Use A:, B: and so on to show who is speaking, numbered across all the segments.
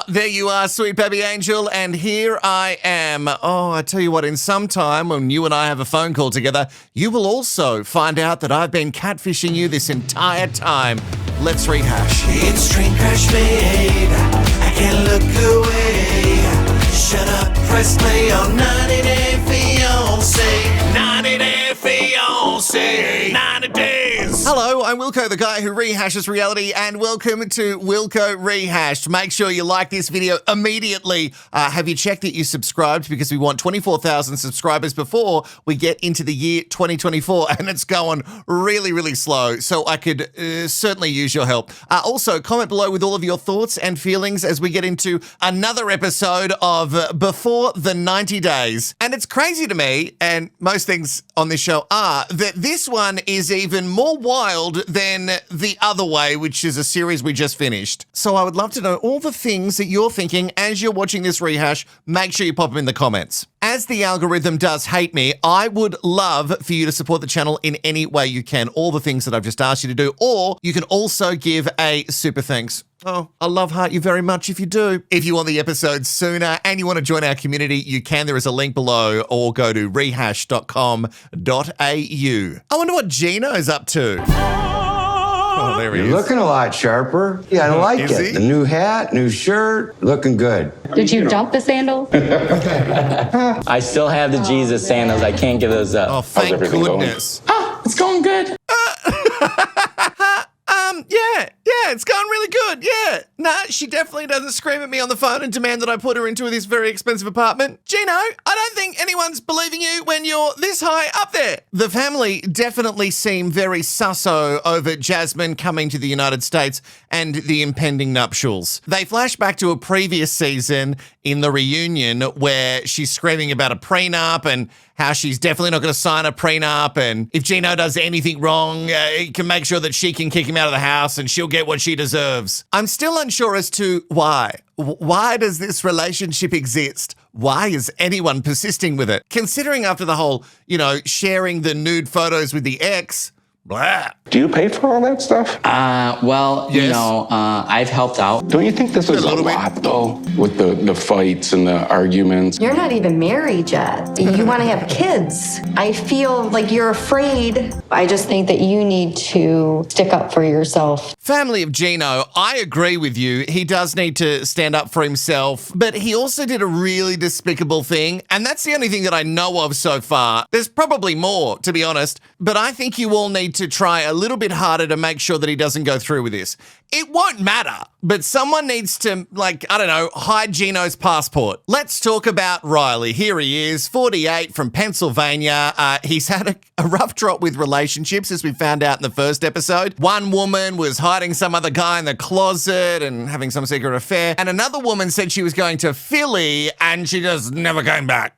A: There you are, sweet baby angel, and here I am. Oh, I tell you what, in some time when you and I have a phone call together, you will also find out that I've been catfishing you this entire time. Let's rehash.
B: It's train crash made. I can't look away. Shut up, press play on 90 Day Fiancé. 90 Day Fiancé. 90 days.
A: Hello, I'm Wilko, the guy who rehashes reality, and welcome to Wilko Rehashed. Make sure you like this video immediately. Have you checked that you subscribed? Because we want 24,000 subscribers before we get into the year 2024, and it's going really, really slow. So I could certainly use your help. Also, comment below with all of your thoughts and feelings as we get into another episode of Before the 90 Days. And it's crazy to me, and most things on this show are, that this one is even more wild than the other way, which is a series we just finished. So I would love to know all the things that you're thinking as you're watching this rehash. Make sure you pop them in the comments. As the algorithm does hate me, I would love for you to support the channel in any way you can. All the things that I've just asked you to do, or you can also give a super thanks. Oh, I love heart you very much if you do. If you want the episodes sooner and you want to join our community, you can. There is a link below, or go to rehashed.com.au. I wonder what Gino's up to. Oh, there he is.
C: You're looking a lot sharper. Yeah, I like it. The new hat, new shirt, looking good.
D: Did you dump the sandals?
E: I still have the Jesus sandals. I can't give those up.
A: Oh, thank goodness.
E: It's going good.
A: Yeah, it's going really good. Yeah. Nah, she definitely doesn't scream at me on the phone and demand that I put her into this very expensive apartment. Gino, I don't think anyone's believing you when you're this high up there. The family definitely seem very susso over Jasmine coming to the United States and the impending nuptials. They flash back to a previous season in the reunion where she's screaming about a prenup and how she's definitely not going to sign a prenup, and if Gino does anything wrong, he can make sure that she can kick him out of the house and she'll get what she deserves. I'm still unsure as to why. Why does this relationship exist? Why is anyone persisting with it? Considering after the whole, sharing the nude photos with the ex, blah.
F: Do you pay for all that stuff?
A: Yes.
E: I've helped out.
F: Don't you think this is a lot, though, with the fights and the arguments?
D: You're not even married yet. You want to have kids. I feel like you're afraid. I just think that you need to stick up for yourself.
A: Family of Gino, I agree with you. He does need to stand up for himself, but he also did a really despicable thing, and that's the only thing that I know of so far. There's probably more, to be honest, but I think you all need to try a little bit harder to make sure that he doesn't go through with this. It won't matter, but someone needs to, hide Gino's passport. Let's talk about Riley. Here he is, 48, from Pennsylvania. He's had a rough drop with relationships, as we found out in the first episode. One woman was hiding some other guy in the closet and having some secret affair, and another woman said she was going to Philly and she just never came back.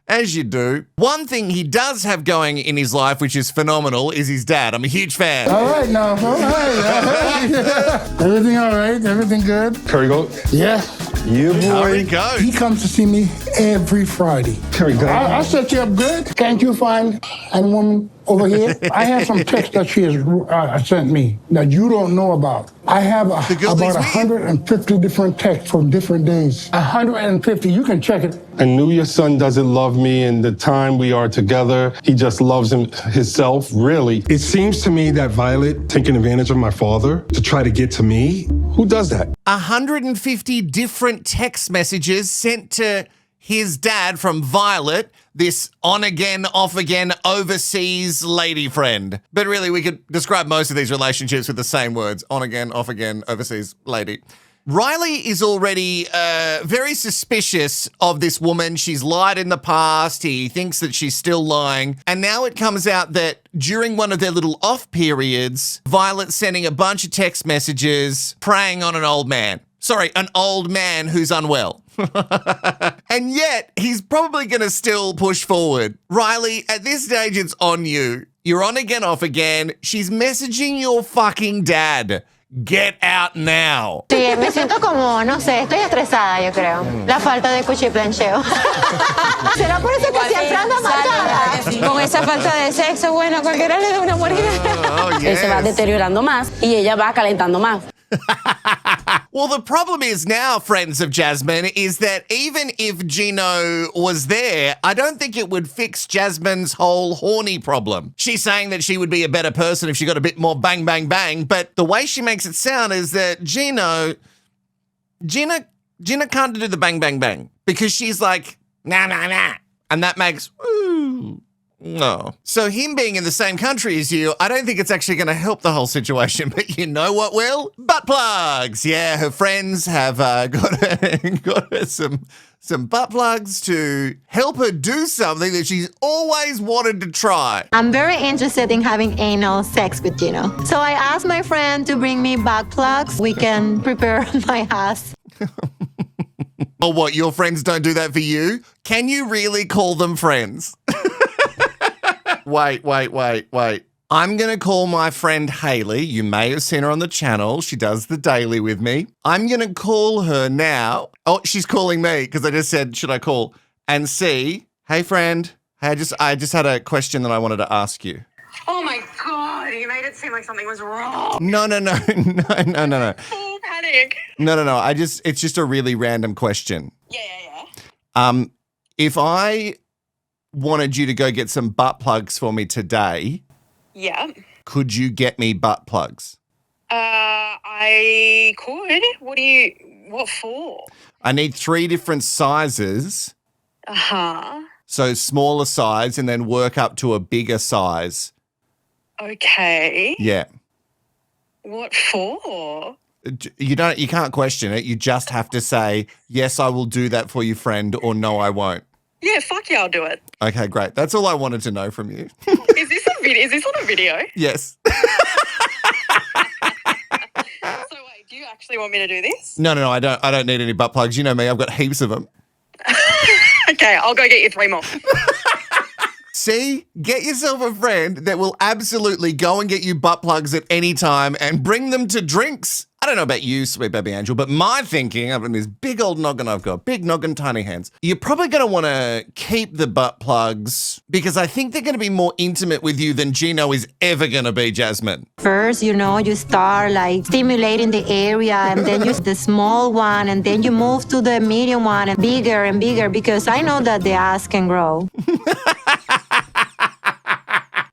A: As you do. One thing he does have going in his life, which is phenomenal, is his dad. I'm a huge fan.
G: All right now. All right. Everything all right? Everything good?
F: Curry goat?
G: Yeah.
C: You
A: There we
C: boy.
A: go.
G: He comes to see me every Friday.
F: Curry goat.
G: I set you up good. Can't you find any woman over here? I have some texts that she has sent me that you don't know about. I have
A: girl
G: about
A: thinks we-
G: 150 different texts from different days. 150. You can check it.
F: I knew your son doesn't love me, and the time we are together, he just loves himself, really. It seems to me that Violet taking advantage of my father to try to get to me, who does that?
A: 150 different text messages sent to his dad from Violet, this on-again, off-again, overseas lady friend. But really, we could describe most of these relationships with the same words. On-again, off-again, overseas lady. Riley is already very suspicious of this woman. She's lied in the past. He thinks that she's still lying. And now it comes out that during one of their little off periods, Violet's sending a bunch of text messages preying on an old man. Sorry, an old man who's unwell. And yet, he's probably going to still push forward. Riley, at this stage, it's on you. You're on again, off again. She's messaging your fucking dad. Get out now.
H: Sí, me siento como, no sé, estoy estresada, yo creo. La falta de cuchiplancheo. ¿Será por eso que siempre ando amargada? Con esa falta de sexo, bueno, cualquiera le da una mordida.
A: Oh,
D: Él se va
A: yes.
D: deteriorando más y ella va calentando más.
A: Well, the problem is now, friends of Jasmine, is that even if Gino was there, I don't think it would fix Jasmine's whole horny problem. She's saying that she would be a better person if she got a bit more bang, bang, bang, but the way she makes it sound is that Gina can't do the bang, bang, bang because she's like, nah, nah, nah. And that makes, ooh. No. So him being in the same country as you, I don't think it's actually going to help the whole situation. But you know what will? Butt plugs. Yeah, her friends have got her some butt plugs to help her do something that she's always wanted to try.
H: I'm very interested in having anal sex with Gino. So I asked my friend to bring me butt plugs. We can prepare my ass.
A: Or what, your friends don't do that for you? Can you really call them friends? Wait. I'm going to call my friend Haley. You may have seen her on the channel. She does the daily with me. I'm going to call her now. Oh, she's calling me because I just said, should I call? And see, hey, friend. Hey, I just had a question that I wanted to ask you.
I: Oh, my God. You made it seem like something was wrong.
A: No.
I: Full panic.
A: No. It's just a really random question.
I: Yeah.
A: If I wanted you to go get some butt plugs for me today,
I: Yeah.
A: could you get me butt plugs?
I: I could. What for?
A: I need 3 different sizes.
I: Uh-huh.
A: So smaller size and then work up to a bigger size.
I: Okay.
A: Yeah.
I: What for?
A: You can't question it. You just have to say, yes, I will do that for you, friend, or no, I won't.
I: Yeah, fuck yeah, I'll do it.
A: Okay, great. That's all I wanted to know from you.
I: Is this a video? Is this on a video?
A: Yes.
I: So wait, do you actually want me to do this?
A: No, I don't need any butt plugs. You know me, I've got heaps of them.
I: Okay, I'll go get you 3 more.
A: See, get yourself a friend that will absolutely go and get you butt plugs at any time and bring them to drinks. I don't know about you, sweet baby angel, but my thinking, I've got this big old noggin I've got, big noggin, tiny hands. You're probably going to want to keep the butt plugs because I think they're going to be more intimate with you than Gino is ever going to be, Jasmine.
H: First, you start like stimulating the area and then use the small one and then you move to the medium one and bigger because I know that the ass can grow.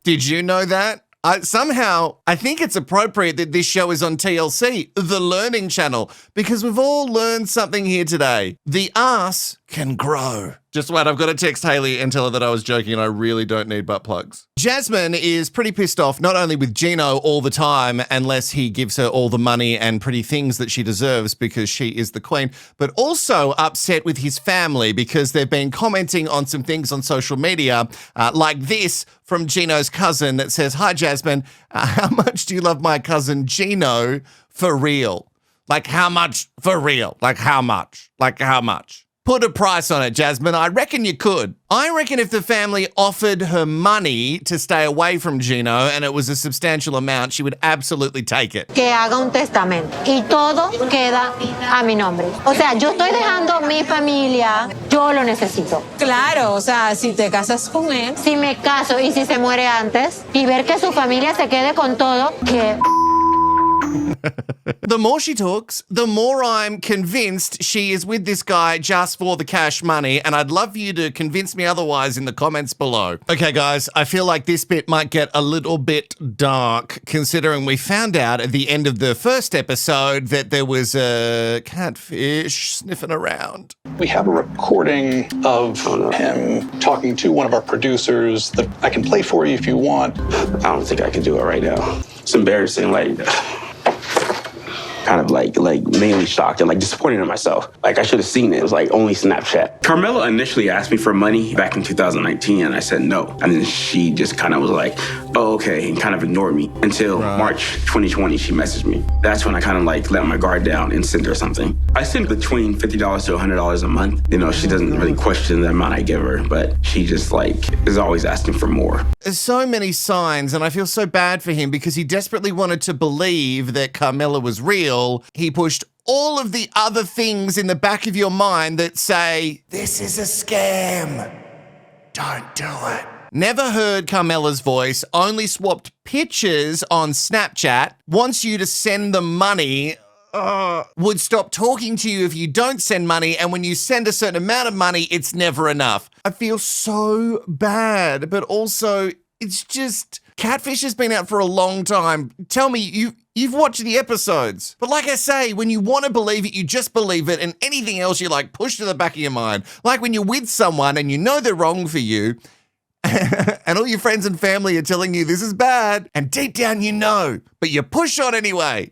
A: Did you know that? Somehow, I think it's appropriate that this show is on TLC, the Learning Channel, because we've all learned something here today. The ass can grow. Just wait, I've got to text Haley and tell her that I was joking and I really don't need butt plugs. Jasmine is pretty pissed off, not only with Gino all the time, unless he gives her all the money and pretty things that she deserves because she is the queen, but also upset with his family because they've been commenting on some things on social media, like this from Gino's cousin that says, "Hi, Jasmine, how much do you love my cousin Gino for real? Like how much for real? Like how much? Like how much? Put a price on it, Jasmine. I reckon you could. I reckon if the family offered her money to stay away from Gino and it was a substantial amount, she would absolutely take it.
H: Que haga un testamento y todo queda a mi nombre. O sea, yo estoy dejando mi familia, yo lo necesito.
J: Claro, o sea, si te casas con él.
H: Si me caso y si se muere antes y ver que su familia se quede con todo, que...
A: The more she talks, the more I'm convinced she is with this guy just for the cash money, and I'd love for you to convince me otherwise in the comments below. Okay, guys, I feel like this bit might get a little bit dark, considering we found out at the end of the first episode that there was a catfish sniffing around.
K: We have a recording of him talking to one of our producers that I can play for you if you want.
L: I don't think I can do it right now. It's embarrassing, kind of like mainly shocked and like disappointed in myself. Like I should have seen it. It was like only Snapchat. Carmela initially asked me for money back in 2019 and I said no. And then she just kind of was like, oh, okay, and kind of ignored me until March 2020, she messaged me. That's when I kind of like let my guard down and sent her something. I send between $50 to $100 a month. You know, she doesn't really question the amount I give her, but she just like is always asking for more.
A: There's so many signs and I feel so bad for him because he desperately wanted to believe that Carmela was real. He pushed all of the other things in the back of your mind that say, this is a scam. Don't do it. Never heard Carmela's voice, only swapped pictures on Snapchat, wants you to send them money. would stop talking to you if you don't send money, and when you send a certain amount of money, it's never enough. I feel so bad, but also it's just Catfish has been out for a long time. Tell me, you've watched the episodes. But like I say, when you want to believe it, you just believe it, and anything else you like push to the back of your mind. Like when you're with someone and you know they're wrong for you, and all your friends and family are telling you this is bad, and deep down you know, but you push on anyway.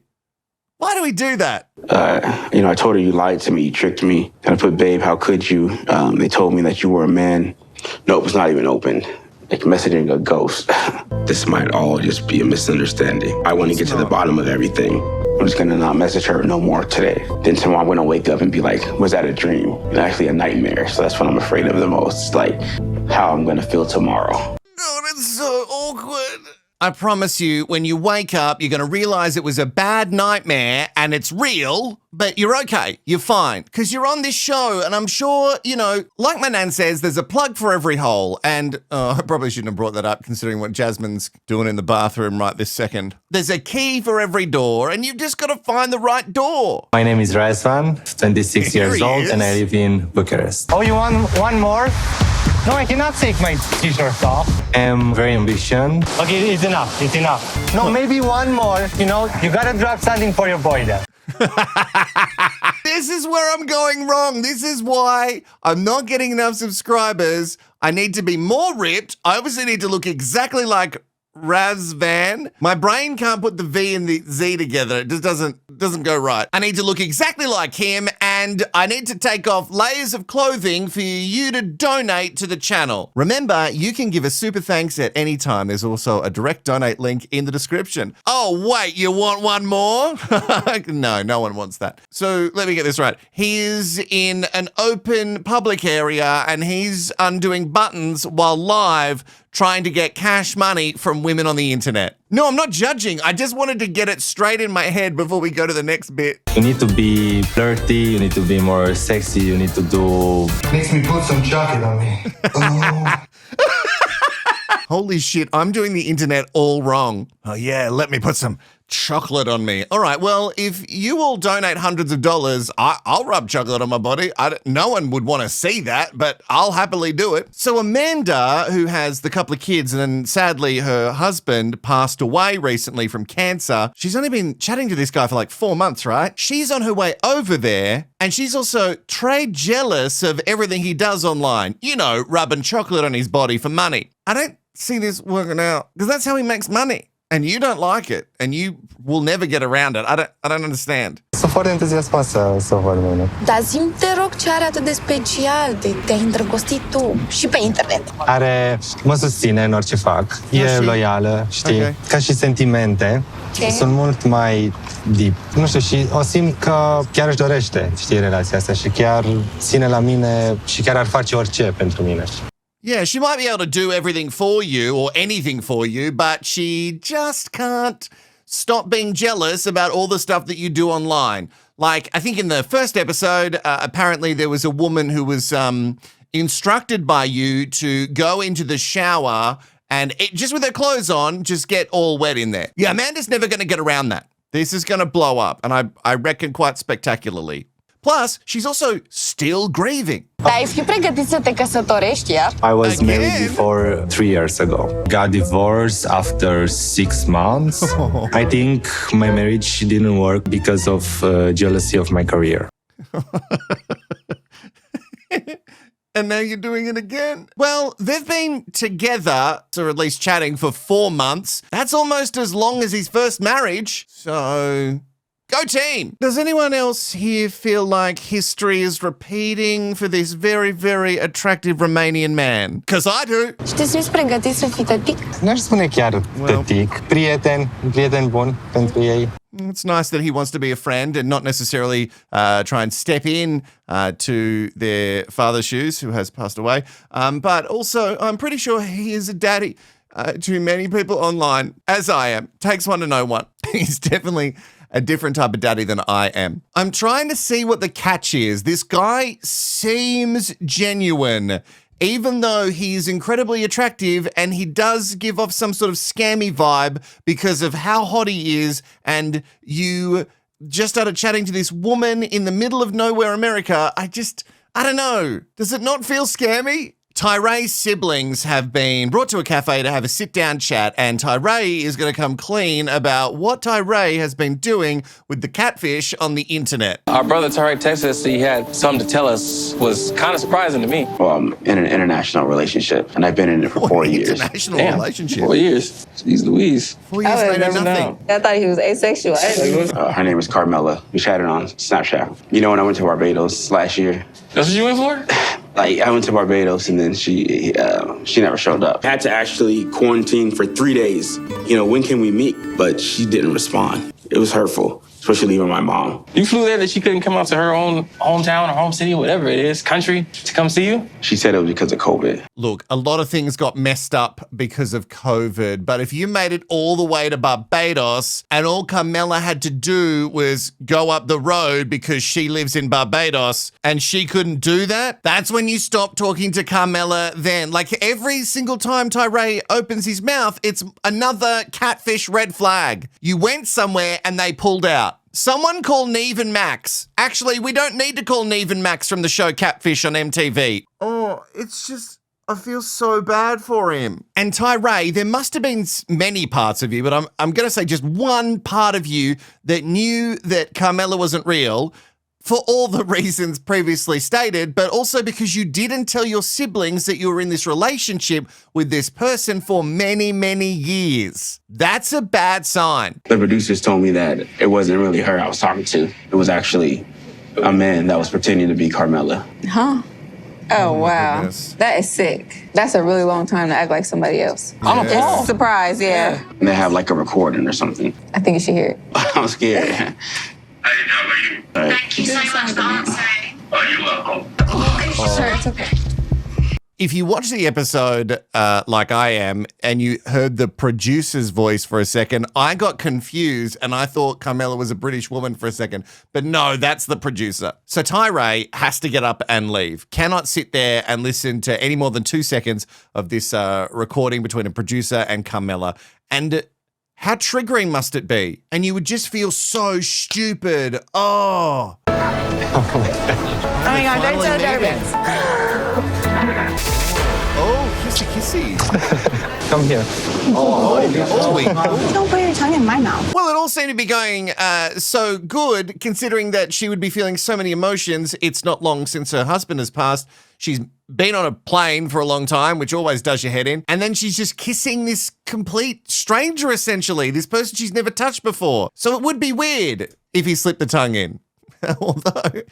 A: Why do we do that?
L: I told her you lied to me, you tricked me. And I put, babe, how could you? They told me that you were a man. Nope, it's not even open. Like messaging a ghost. This might all just be a misunderstanding. I want to get to the bottom of everything. I'm just gonna not message her no more today. Then tomorrow I'm gonna wake up and be like, was that a dream? It's actually a nightmare. So that's what I'm afraid of the most. It's like how I'm gonna feel tomorrow.
A: Oh, that's so awkward. I promise you, when you wake up, you're going to realize it was a bad nightmare and it's real, but you're okay. You're fine because you're on this show. And I'm sure, like my nan says, there's a plug for every hole. And I probably shouldn't have brought that up considering what Jasmine's doing in the bathroom right this second. There's a key for every door and you've just got to find the right door.
M: My name is Rehashed, 26 years old, and I live in Bucharest. Oh, you want one more? No, I cannot take my t-shirt off. I'm very ambitious. Okay, it's enough. It's enough. No, maybe one more. You gotta drop something for your boy there.
A: This is where I'm going wrong. This is why I'm not getting enough subscribers. I need to be more ripped. I obviously need to look exactly like Razvan. My brain can't put the V and the Z together. It just doesn't go right. I need to look exactly like him, and I need to take off layers of clothing for you to donate to the channel. Remember, you can give a super thanks at any time. There's also a direct donate link in the description. Oh, wait, you want one more? No one wants that. So let me get this right. He's in an open public area and he's undoing buttons while live trying to get cash money from women on the internet. No, I'm not judging. I just wanted to get it straight in my head before we go to the next bit.
M: You need to be flirty, you need to be more sexy, you need to do...
N: Makes me put some chocolate on me. Oh.
A: Holy shit, I'm doing the internet all wrong. Oh yeah, let me put some chocolate on me. All right, well, if you will donate hundreds of dollars, I'll rub chocolate on my body. No one would want to see that, but I'll happily do it. So Amanda, who has the couple of kids, and then sadly her husband passed away recently from cancer. She's only been chatting to this guy for like 4 months, right? She's on her way over there, and she's also trade jealous of everything he does online. Rubbing chocolate on his body for money. I don't see this working out because that's how he makes money. And you don't like it, and you will never get around it. I don't understand.
M: Sunt foarte entuziasmoasă să văd mine.
O: Dar zi-mi, te rog, ce are atât de special de te-ai îndrăgostit tu și pe internet?
M: Mă susține în orice fac. E loială, știi? Okay. Ca și sentimente. Okay. Sunt mult mai deep. Nu știu, și o simt că chiar își dorește, știi, relația asta și chiar ține la mine și chiar ar face orice pentru mine.
A: Yeah, she might be able to do everything for you or anything for you, but she just can't stop being jealous about all the stuff that you do online. Like, I think in the first episode, apparently there was a woman who was instructed by you to go into the shower and just with her clothes on, just get all wet in there. Yeah, Amanda's never going to get around that. This is going to blow up, and I reckon quite spectacularly. Plus, she's also still grieving.
O: Ai fi pregătit să te căsătorești iar?
M: I was married before 3 years ago. Got divorced after 6 months. I think my marriage didn't work because of jealousy of my career.
A: And now you're doing it again? Well, they've been together, or at least chatting, for 4 months. That's almost as long as his first marriage. So... go team! Does anyone else here feel like history is repeating for this very, very attractive Romanian man? Because I do.
O: Și te simți pregătit să fii tătic?
M: N-aș spune chiar tătic. Prieten bun pentru ei.
A: It's nice that he wants to be a friend and not necessarily try and step in to their father's shoes, who has passed away. But also, I'm pretty sure he is a daddy to many people online, as I am. Takes one to know one. He's definitely a different type of daddy than I am. I'm trying to see what the catch is. This guy seems genuine, even though he's incredibly attractive and he does give off some sort of scammy vibe because of how hot he is, and you just started chatting to this woman in the middle of nowhere, America. I don't know. Does it not feel scammy? Tyray's siblings have been brought to a cafe to have a sit-down chat, and Tyray is going to come clean about what Tyray has been doing with the catfish on the internet.
P: Our brother Tyray texted us, he had something to tell us, was kind of surprising to me.
L: Well, I'm in an international relationship, and I've been in it for 4 years.
A: International relationship?
P: 4 years. Jeez Louise.
A: 4 years later, nothing.
J: I thought he was asexual.
L: Her name is Carmela. We chatted on Snapchat. You know, when I went to Barbados last year.
P: That's what you went for?
L: Like, I went to Barbados, and then she never showed up. I had to actually quarantine for 3 days. You know, when can we meet? But she didn't respond. It was hurtful, especially leaving my mom.
P: You flew there that she couldn't come out to her own hometown or home city, whatever it is, country, to come see you?
L: She said it was because of COVID.
A: Look, a lot of things got messed up because of COVID, but if you made it all the way to Barbados and all Carmela had to do was go up the road because she lives in Barbados and she couldn't do that, that's when you stop talking to Carmela then. Like every single time Tyray opens his mouth, it's another catfish red flag. You went somewhere and they pulled out. Someone call Neve and Max. Actually, we don't need to call Neve and Max from the show Catfish on MTV. Oh, it's just, I feel so bad for him. And Tyray, there must have been many parts of you, but I'm going to say just one part of you that knew that Carmela wasn't real for all the reasons previously stated, but also because you didn't tell your siblings that you were in this relationship with this person for many, many years. That's a bad sign.
L: The producers told me that it wasn't really her I was talking to. It was actually a man that was pretending to be Carmela.
O: Huh? Oh, wow.
A: Goodness.
O: That is sick. That's a really long time to act like somebody else.
P: I'm appalled.
O: Surprise, yeah.
L: And they have like a recording or something.
O: I think you should hear it.
L: I'm scared.
I: Thank you so much, Fiancé. Oh, you're welcome.
O: Sure, it's okay.
A: If you watch the episode like I am and you heard the producer's voice for a second, I got confused and I thought Carmela was a British woman for a second. But no, that's the producer. So Tyray has to get up and leave. Cannot sit there and listen to any more than 2 seconds of this recording between a producer and Carmela. And how triggering must it be? And you would just feel so stupid. Oh.
O: Oh my God, they're so nervous.
A: Oh, kissy kissy.
M: Come here.
O: Don't put your tongue in my mouth.
A: Well, it all seemed to be going so good, considering that she would be feeling so many emotions. It's not long since her husband has passed. She's been on a plane for a long time, which always does your head in. And then she's just kissing this complete stranger, essentially, this person she's never touched before. So it would be weird if he slipped the tongue in. Although,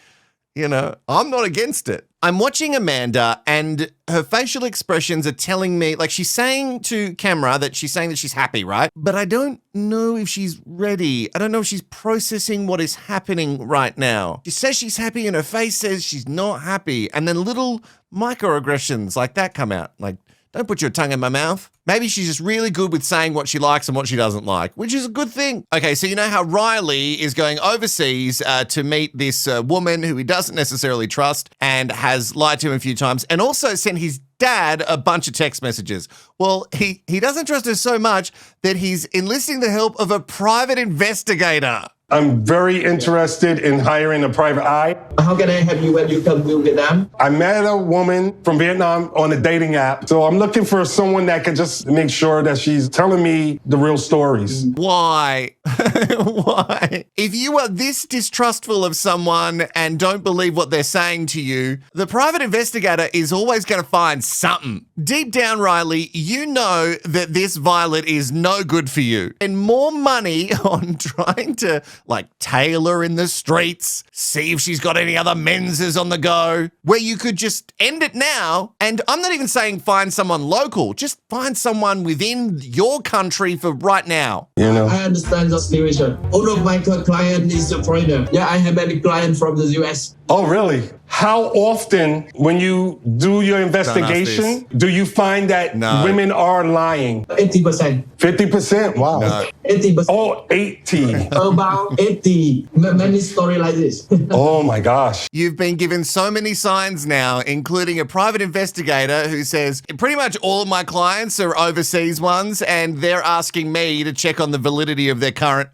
A: you know, I'm not against it. I'm watching Amanda and her facial expressions are telling me, like she's saying to camera that she's saying that she's happy, right? But I don't know if she's ready. I don't know if she's processing what is happening right now. She says she's happy and her face says she's not happy. And then little microaggressions like that come out. Like, don't put your tongue in my mouth. Maybe she's just really good with saying what she likes and what she doesn't like, which is a good thing. Okay, so you know how Riley is going overseas to meet this woman who he doesn't necessarily trust and has lied to him a few times and also sent his dad a bunch of text messages. Well, he doesn't trust her so much that he's enlisting the help of a private investigator.
F: I'm very interested in hiring a private eye.
Q: How can I help you when you come to Vietnam?
F: I met a woman from Vietnam on a dating app. So I'm looking for someone that can just make sure that she's telling me the real stories.
A: Why? Why? If you are this distrustful of someone and don't believe what they're saying to you, the private investigator is always going to find something. Deep down, Riley, you know that this Violet is no good for you. And more money on trying to like tailor in the streets, see if she's got any other menses on the go, where you could just end it now. And I'm not even saying find someone local, just find someone within your country for right now.
F: You know,
Q: I understand the situation. All of my client is a foreigner. Yeah, I have many clients from the US.
F: Oh, really? How often, when you do your investigation, do you find that women are lying?
Q: 80%.
F: 50%? Wow.
Q: No. 80%.
F: Oh, 80.
Q: About 80. Many stories like this.
F: Oh my gosh.
A: You've been given so many signs now, including a private investigator who says pretty much all of my clients are overseas ones, and they're asking me to check on the validity of their current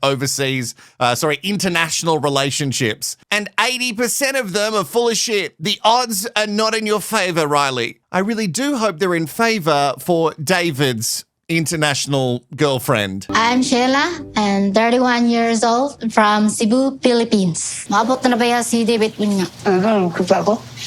A: international relationships. And 80% of them are full of shit. The odds are not in your favor, Riley. I really do hope they're in favor for David's international girlfriend.
R: I'm Sheila, and 31 years old from Cebu, Philippines. Maabot na ba si David niya?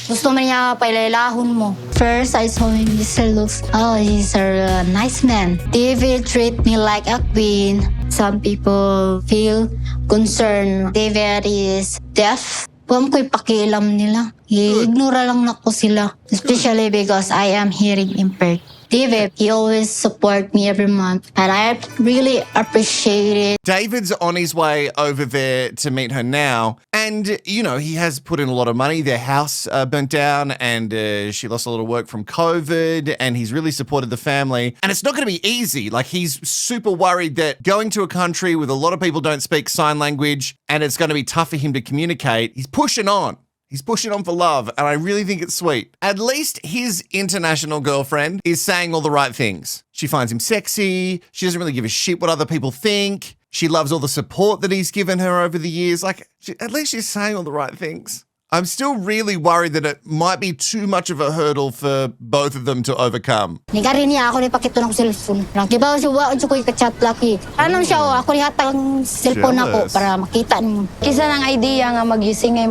R: Gusto man niya pailailahon mo. First, I saw him, he looks, he's a nice man. David treat me like a queen. Some people feel concerned. David is deaf. Huwag ko'y pakialam nila. I-ignore lang na ko sila. Especially because I am hearing impaired. David, he always support me every month, and I really appreciate it.
A: David's on his way over there to meet her now, and, you know, he has put in a lot of money. Their house burnt down, and she lost a lot of work from COVID, and he's really supported the family. And it's not going to be easy. Like, he's super worried that going to a country with a lot of people don't speak sign language, and it's going to be tough for him to communicate. He's pushing on. He's pushing on for love, and I really think it's sweet. At least his international girlfriend is saying all the right things. She finds him sexy. She doesn't really give a shit what other people think. She loves all the support that he's given her over the years. Like, at least she's saying all the right things. I'm still really worried that it might be too much of a hurdle for both of them to overcome.
R: Nigari niya ako ni pakito ng cellphone. Diba siya ko i-chat laki. Ano siya ako ni hatang cellphone ako para makita niyo. Kisa ng idea nga mag-using ngay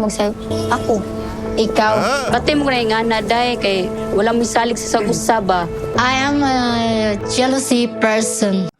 R: ako. Ikaw,
S: pati mo nga na day kay wala mo salig sa sagusaba.
R: I am a jealousy person.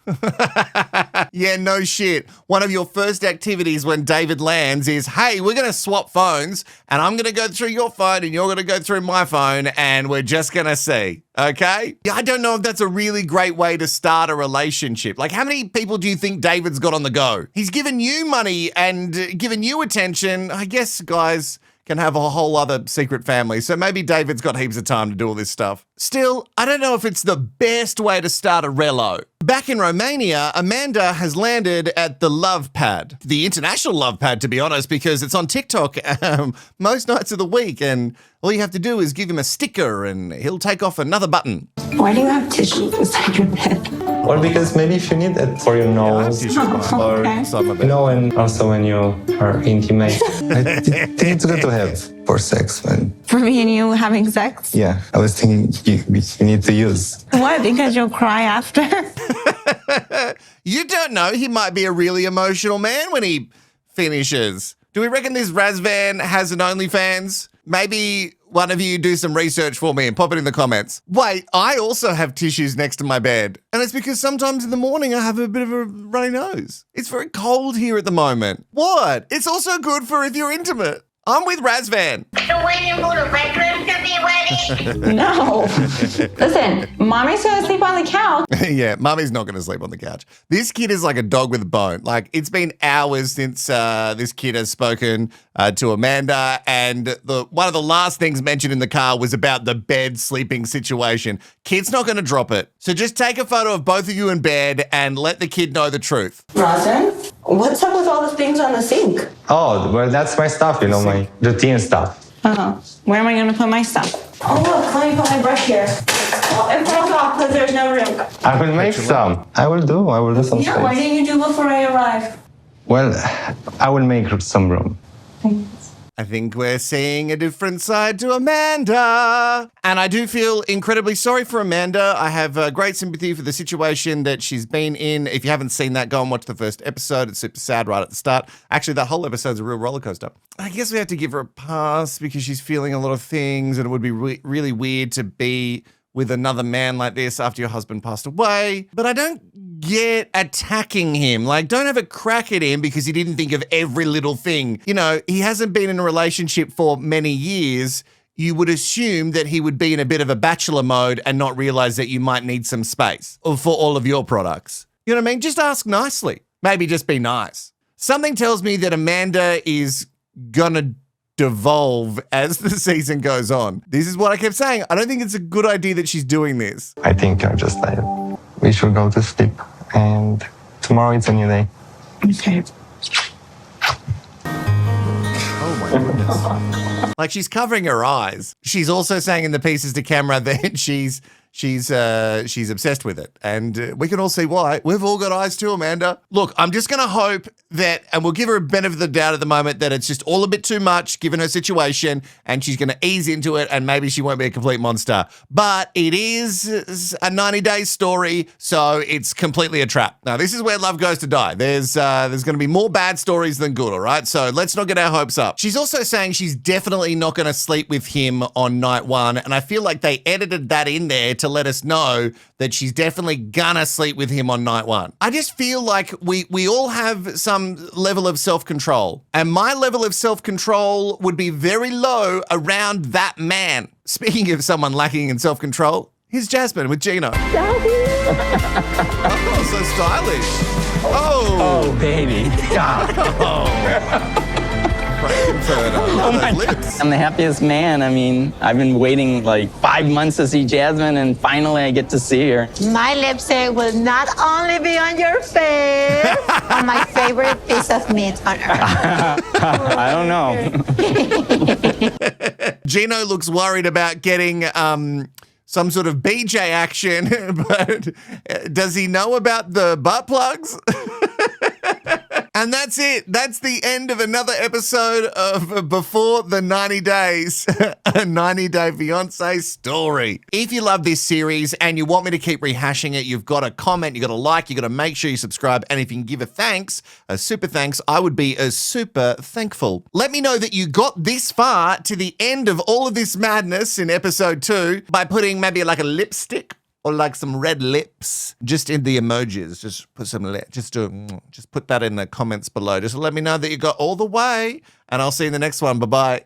A: Yeah, no shit. One of your first activities when David lands is, hey, we're going to swap phones, and I'm going to go through your phone and you're going to go through my phone, and we're just going to see. Okay? I don't know if that's a really great way to start a relationship. Like, how many people do you think David's got on the go? He's given you money and given you attention. I guess, guys can have a whole other secret family. So maybe David's got heaps of time to do all this stuff. Still, I don't know if it's the best way to start a relo. Back in Romania, Amanda has landed at the Love Pad. The international Love Pad, to be honest, because it's on TikTok most nights of the week, and all you have to do is give him a sticker and he'll take off another button.
O: Why do you have tissue beside your bed?
M: Or because maybe if you need it for your nose, or and also when you are intimate.
N: I think it's good to have for sex, man.
O: For me and you having sex?
N: Yeah, I was thinking you need to use.
O: What? Because you'll cry after?
A: You don't know. He might be a really emotional man when he finishes. Do we reckon this Razvan has an OnlyFans? Maybe one of you do some research for me and pop it in the comments. Wait, I also have tissues next to my bed. And it's because sometimes in the morning I have a bit of a runny nose. It's very cold here at the moment. What? It's also good for if you're intimate. I'm with Razvan.
I: So when you go to bedroom to be ready?
O: No. Listen, mommy's gonna sleep on the couch.
A: Yeah, mommy's not going to sleep on the couch. This kid is like a dog with a bone. Like, it's been hours since this kid has spoken to Amanda, and one of the last things mentioned in the car was about the bed sleeping situation. Kid's not going to drop it. So just take a photo of both of you in bed and let the kid know the truth.
O: Rosin, what's up with all the things on the sink?
M: Oh, well, that's my stuff, you know, my routine stuff.
O: Where am I going to put my stuff? Oh, look, let me put my brush here. Oh, it falls off because there's no room.
M: I will make some. I will do some
O: Yeah,
M: space.
O: why didn't you do before I arrive?
M: Well, I will make some room.
A: I think we're seeing a different side to Amanda. And I do feel incredibly sorry for Amanda. I have great sympathy for the situation that she's been in. If you haven't seen that, go and watch the first episode. It's super sad right at the start. Actually, that whole episode's a real roller coaster. I guess we have to give her a pass because she's feeling a lot of things, and it would be really weird to be with another man like this after your husband passed away. But I don't get attacking him. Like, don't have a crack at him because he didn't think of every little thing. You know, he hasn't been in a relationship for many years. You would assume that he would be in a bit of a bachelor mode and not realize that you might need some space for all of your products. You know what I mean? Just ask nicely. Maybe just be nice. Something tells me that Amanda is gonna devolve as the season goes on. This is what I kept saying. I don't think it's a good idea that she's doing this.
N: I think you're just tired. We should go to sleep. And tomorrow it's a new day.
O: Okay.
A: Oh my goodness. Like, she's covering her eyes. She's also saying in the pieces to camera that she's obsessed with it. And we can all see why. We've all got eyes too, Amanda. Look, I'm just going to hope that, and we'll give her a benefit of the doubt at the moment, that it's just all a bit too much given her situation and she's going to ease into it and maybe she won't be a complete monster. But it is a 90-day story, so it's completely a trap. Now, this is where love goes to die. There's going to be more bad stories than good, all right? So let's not get our hopes up. She's also saying she's definitely not going to sleep with him on night one, and I feel like they edited that in there to let us know that she's definitely gonna sleep with him on night one. I just feel like we all have some level of self-control, and my level of self-control would be very low around that man. Speaking of someone lacking in self-control, here's Jasmine with Gino. Oh, so stylish. Oh,
E: baby.
A: Oh my
E: God. I'm the happiest man. I mean, I've been waiting like 5 months to see Jasmine, and finally I get to see her.
H: My lipstick will not only be on your face, on my favorite piece of meat on earth.
E: I don't know.
A: Gino looks worried about getting some sort of BJ action, but does he know about the butt plugs? And that's it. That's the end of another episode of Before the 90 Days, a 90-day fiancé story. If you love this series and you want me to keep rehashing it, you've got to comment, you've got to like, you've got to make sure you subscribe. And if you can give a thanks, a super thanks, I would be super thankful. Let me know that you got this far to the end of all of this madness in episode 2 by putting maybe like a lipstick or like some red lips, just in the emojis. Just put some, just put that in the comments below. Just let me know that you got all the way, and I'll see you in the next one. Bye-bye.